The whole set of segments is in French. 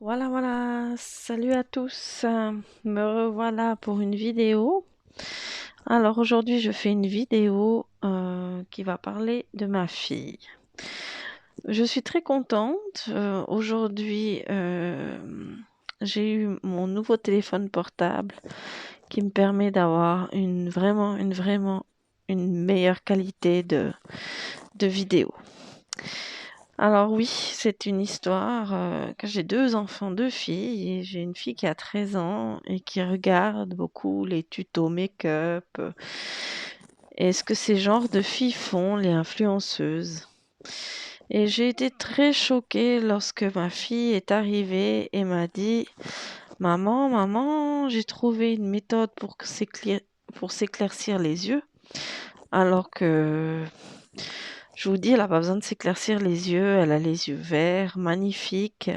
Voilà, salut à tous, me revoilà pour une vidéo. Alors aujourd'hui je fais une vidéo qui va parler de ma fille. Je suis très contente, aujourd'hui j'ai eu mon nouveau téléphone portable qui me permet d'avoir une meilleure qualité de vidéo. Alors oui, c'est une histoire, que j'ai 2 enfants, 2 filles et j'ai une fille qui a 13 ans et qui regarde beaucoup les tutos make-up, et ce que ces genres de filles font, les influenceuses. Et j'ai été très choquée lorsque ma fille est arrivée et m'a dit: «Maman, maman, j'ai trouvé une méthode pour s'éclaircir les yeux», alors que je vous dis, elle a pas besoin de s'éclaircir les yeux, elle a les yeux verts, magnifiques,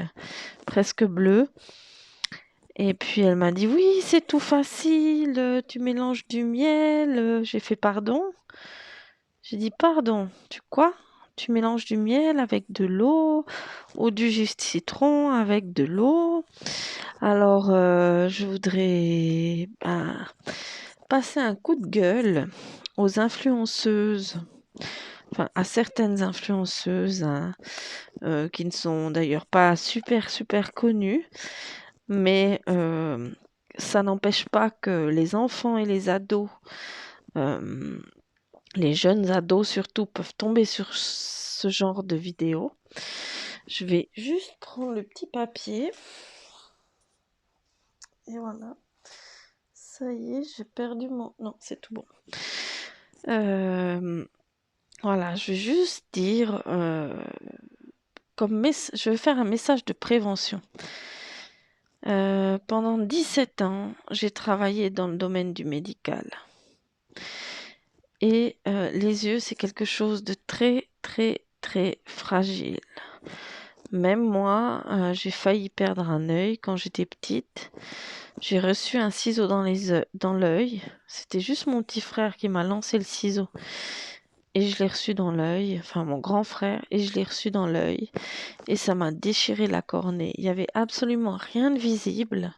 presque bleus. Et puis elle m'a dit: «Oui, c'est tout facile, tu mélanges du miel», j'ai fait: «Pardon?» J'ai dit: «Pardon, tu quoi? Tu mélanges du miel avec de l'eau ou du jus de citron avec de l'eau?» Alors, je voudrais, passer un coup de gueule aux influenceuses, enfin à certaines influenceuses, hein, qui ne sont d'ailleurs pas super, super connues, mais ça n'empêche pas que les enfants et les ados, hem, les jeunes ados surtout, peuvent tomber sur ce genre de vidéos. Je vais juste prendre le petit papier et voilà. Ça y est, j'ai perdu mon non, c'est tout bon. Voilà, je vais juste dire, je vais faire un message de prévention. Pendant 17 ans, j'ai travaillé dans le domaine du médical et les yeux, c'est quelque chose de très, très, très fragile. Même moi, j'ai failli perdre un œil quand j'étais petite. J'ai reçu un ciseau dans l'œil. C'était juste mon petit frère qui m'a lancé le ciseau et je l'ai reçu dans l'œil, enfin mon grand frère, et je l'ai reçu dans l'œil et ça m'a déchiré la cornée. Il y avait absolument rien de visible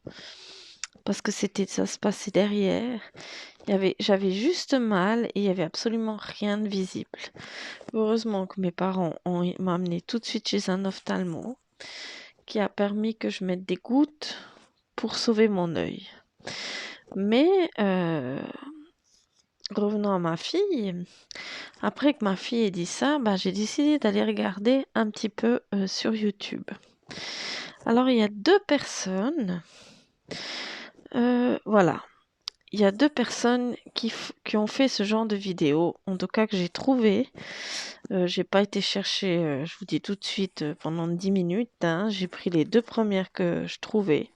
parce que ça se passait derrière. J'avais juste mal et il y avait absolument rien de visible. Heureusement que mes parents m'ont amené tout de suite chez un ophtalmo qui a permis que je mette des gouttes pour sauver mon œil. Mais revenons à ma fille, après que ma fille ait dit ça, j'ai décidé d'aller regarder un petit peu sur YouTube. Alors il y a deux personnes, voilà, il y a deux personnes qui ont fait ce genre de vidéo, en tout cas que j'ai trouvé. J'ai pas été chercher, je vous dis tout de suite, pendant 10 minutes, hein. J'ai pris les deux premières que je trouvais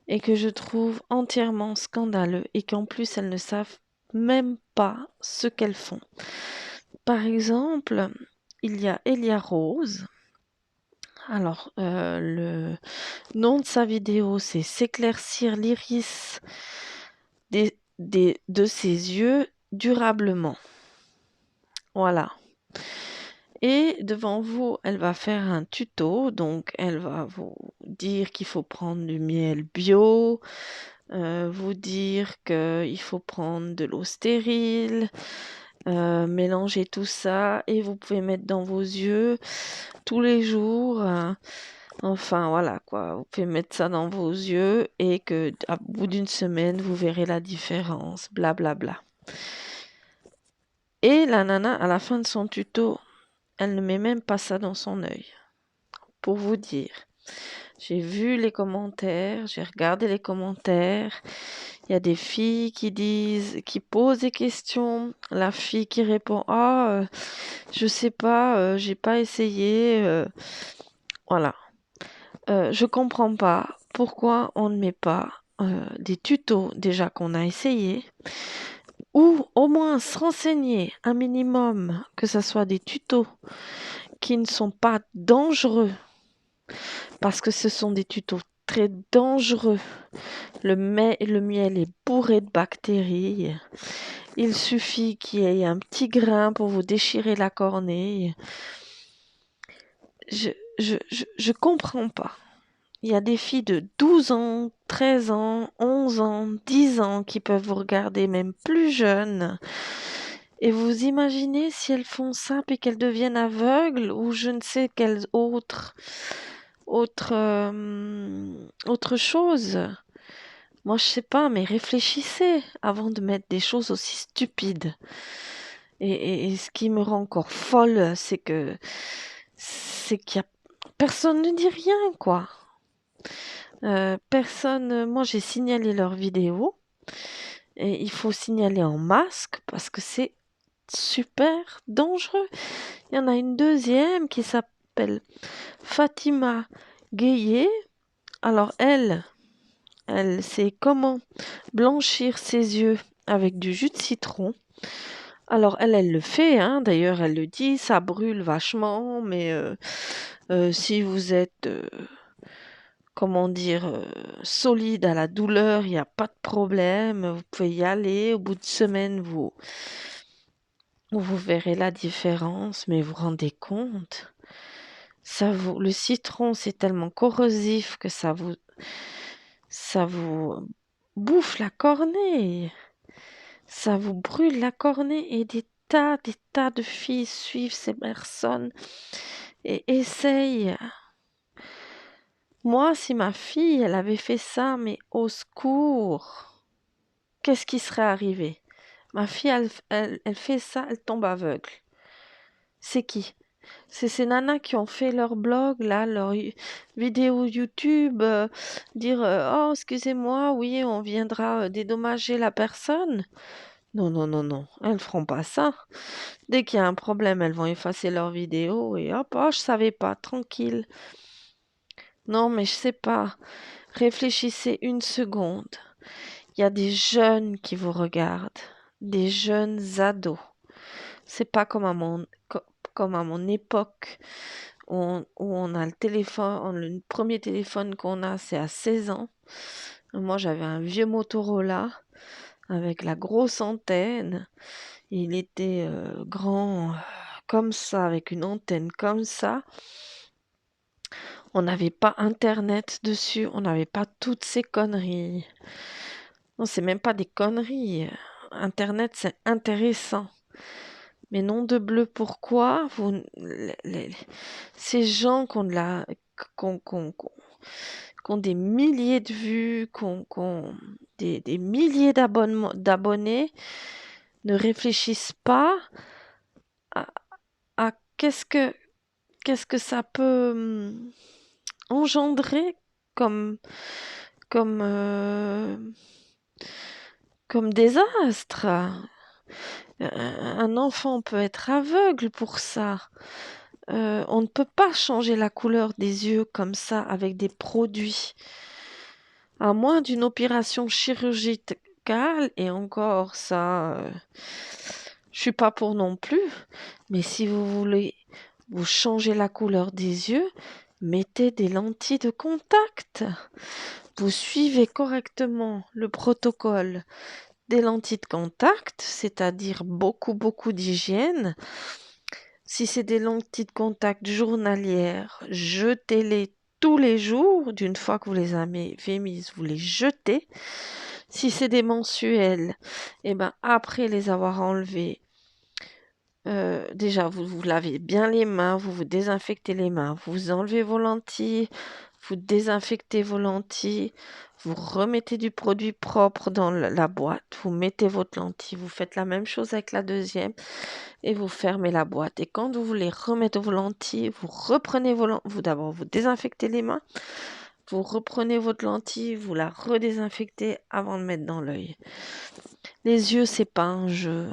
et que je trouve entièrement scandaleux et qu'en plus elles ne savent même pas ce qu'elles font. Par exemple, il y a Elia Rose. Alors, le nom de sa vidéo, c'est «S'éclaircir l'iris de ses yeux durablement». Voilà. Et devant vous, elle va faire un tuto, donc elle va vous dire qu'il faut prendre du miel bio, vous dire qu'il faut prendre de l'eau stérile, mélanger tout ça et vous pouvez mettre dans vos yeux tous les jours. Enfin voilà quoi, vous pouvez mettre ça dans vos yeux et que à bout d'une semaine, vous verrez la différence, blablabla. Et la nana, à la fin de son tuto, elle ne met même pas ça dans son œil. Pour vous dire, j'ai vu les commentaires, j'ai regardé les commentaires. Il y a des filles qui posent des questions. La fille qui répond: «Ah, je sais pas, j'ai pas essayé», voilà. Je comprends pas pourquoi on ne met pas, des tutos déjà qu'on a essayé ou au moins se renseigner un minimum, que ça soit des tutos qui ne sont pas dangereux, parce que ce sont des tutos très dangereux. Le miel est bourré de bactéries. Il suffit qu'il y ait un petit grain pour vous déchirer la cornée. Je comprends pas. Il y a des filles de 12 ans, 13 ans, 11 ans, 10 ans qui peuvent vous regarder, même plus jeunes. Et vous imaginez si elles font ça puis qu'elles deviennent aveugles ou je ne sais quelle autre chose. Moi, je sais pas, mais réfléchissez avant de mettre des choses aussi stupides. Et ce qui me rend encore folle, c'est qu'il y a personne ne dit rien, quoi. Personne. Moi, j'ai signalé leurs vidéos et il faut signaler en masque parce que c'est super dangereux. Il y en a une deuxième qui s'appelle Fatima Gueye. Alors elle sait comment blanchir ses yeux avec du jus de citron. Alors elle le fait, hein. D'ailleurs elle le dit, ça brûle vachement, mais si vous êtes, comment dire, solide à la douleur, il n'y a pas de problème, vous pouvez y aller. Au bout de semaine, vous verrez la différence, mais vous vous rendez compte? Le citron, c'est tellement corrosif que ça vous bouffe la cornée. Ça vous brûle la cornée et des tas de filles suivent ces personnes et essayent. Moi, si ma fille, elle avait fait ça, mais au secours, qu'est-ce qui serait arrivé? Ma fille, elle fait ça, elle tombe aveugle. C'est qui? C'est ces nanas qui ont fait leur blog, là, leur vidéo YouTube, dire oh, excusez-moi, oui, on viendra dédommager la personne. Non, non, non, non, elles feront pas ça. Dès qu'il y a un problème, elles vont effacer leur vidéo et hop, oh, je savais pas, tranquille. Non, mais je sais pas. Réfléchissez une seconde. Il y a des jeunes qui vous regardent, des jeunes ados. C'est pas comme à mon époque où on a le téléphone, le premier téléphone qu'on a, c'est à 16 ans. Moi, j'avais un vieux Motorola avec la grosse antenne. Il était grand comme ça, avec une antenne comme ça. On n'avait pas Internet dessus, on n'avait pas toutes ces conneries. Non, c'est même pas des conneries. Internet, c'est intéressant. Mais nom de bleu, pourquoi ces gens qui ont, qui ont des milliers de vues, qui ont des milliers d'abonnés, ne réfléchissent pas à, à qu'est-ce que ça peut engendrer comme, comme, euh, comme désastre. Un enfant peut être aveugle pour ça. On ne peut pas changer la couleur des yeux comme ça avec des produits. À moins d'une opération chirurgicale, et encore ça, je suis pas pour non plus. Mais si vous voulez vous changer la couleur des yeux, mettez des lentilles de contact. Vous suivez correctement le protocole des lentilles de contact, c'est-à-dire beaucoup d'hygiène. Si c'est des lentilles de contact journalières, jetez-les tous les jours. D'une fois que vous les avez mises, vous les jetez. Si c'est des mensuelles, et ben après les avoir enlevées, déjà vous lavez bien les mains, vous vous désinfectez les mains, vous enlevez vos lentilles, vous désinfectez vos lentilles, vous remettez du produit propre dans la boîte, vous mettez votre lentille, vous faites la même chose avec la deuxième et vous fermez la boîte. Et quand vous voulez remettre vos lentilles, vous reprenez vos lentilles, vous d'abord vous désinfectez les mains, vous reprenez votre lentille, vous la redésinfectez avant de mettre dans l'œil. Les yeux, c'est pas un jeu.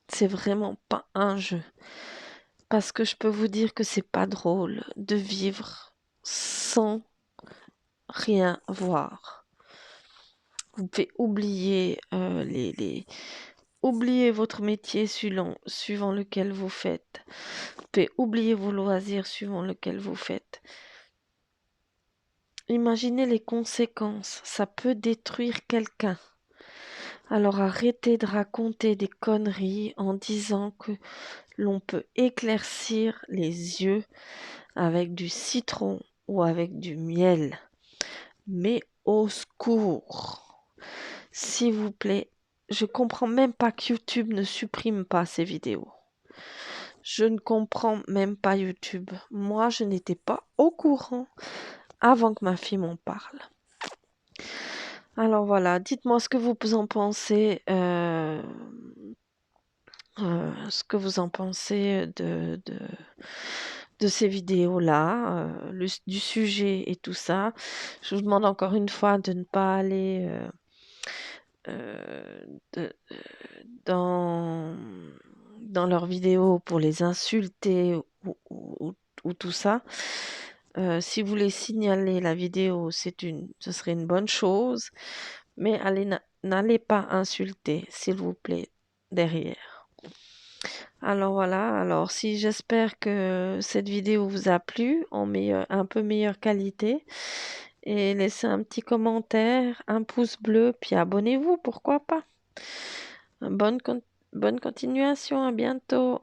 C'est vraiment pas un jeu. Parce que je peux vous dire que c'est pas drôle de vivre sans rien voir. Vous pouvez oublier oublier votre métier suivant lequel vous faites. Vous pouvez oublier vos loisirs suivant lequel vous faites. Imaginez les conséquences. Ça peut détruire quelqu'un. Alors arrêtez de raconter des conneries en disant que l'on peut éclaircir les yeux avec du citron ou avec du miel. Mais au secours! S'il vous plaît, je comprends même pas que YouTube ne supprime pas ces vidéos. Je ne comprends même pas YouTube. Moi, je n'étais pas au courant avant que ma fille m'en parle. Alors voilà, dites-moi ce que vous en pensez, ce que vous en pensez de ces vidéos-là, du sujet et tout ça. Je vous demande encore une fois de ne pas aller dans, dans leurs vidéos pour les insulter ou tout ça. Si vous voulez signaler la vidéo, ce serait une bonne chose, mais n'allez pas insulter, s'il vous plaît, derrière. Alors voilà, alors si j'espère que cette vidéo vous a plu en un peu meilleure qualité et laissez un petit commentaire, un pouce bleu, puis abonnez-vous, pourquoi pas. Bonne continuation, à bientôt.